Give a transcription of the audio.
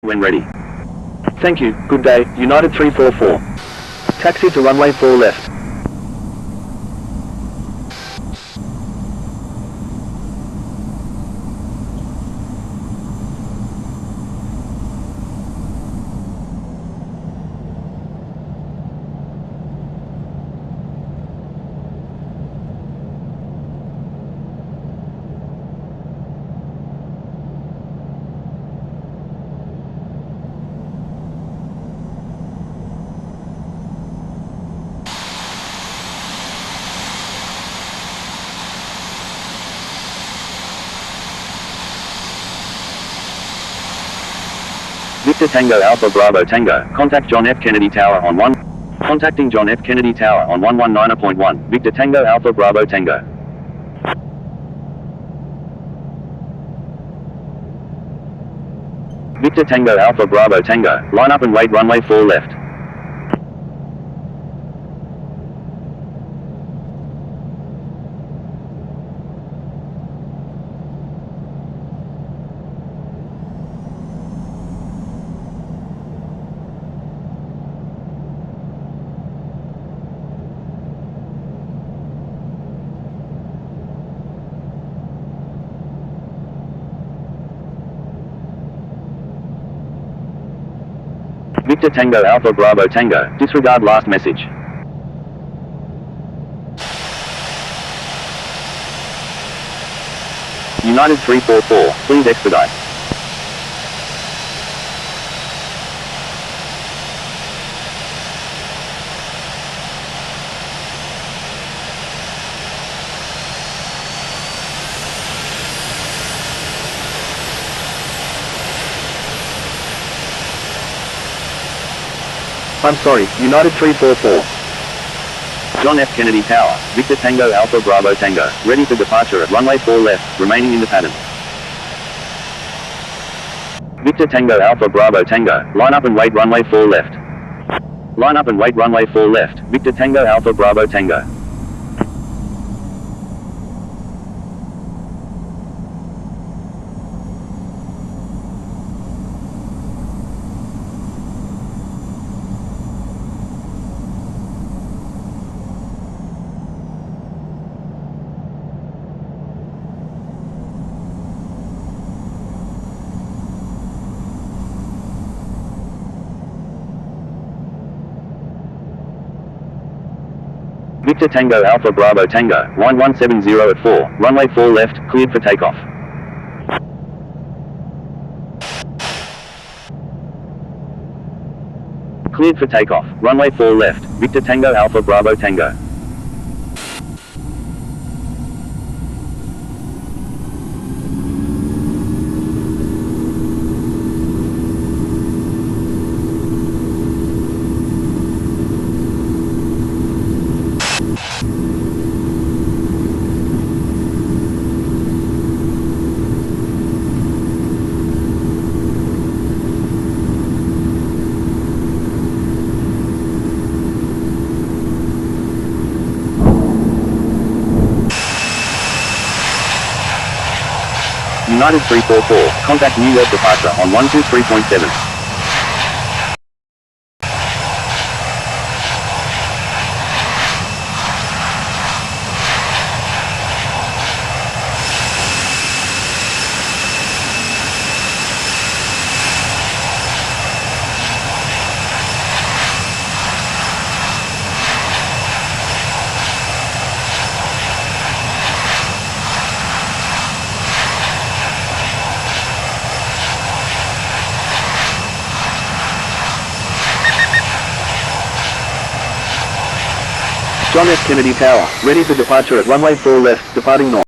when ready. Thank you, good day, United 344. Taxi to runway 4 left. Victor Tango Alpha Bravo Tango, contact John F. Kennedy Tower on 1. Contacting John F. Kennedy Tower on 119.1, Victor Tango Alpha Bravo Tango. Victor Tango Alpha Bravo Tango, line up and wait runway 4 left. Victor Tango Alpha Bravo Tango, disregard last message. United 344, please expedite. I'm sorry, United 344. John F. Kennedy Tower, Victor Tango Alpha Bravo Tango, ready for departure at runway 4 left, remaining in the pattern. Victor Tango Alpha Bravo Tango, line up and wait runway 4 left. Line up and wait runway 4 left, Victor Tango Alpha Bravo Tango. Victor Tango Alpha Bravo Tango, line 170 at 4, runway 4 left, cleared for takeoff. Cleared for takeoff, runway 4 left, Victor Tango Alpha Bravo Tango. United 344, contact New York departure on 123.7. John F. Kennedy Tower, ready for departure at runway 4 left, departing north.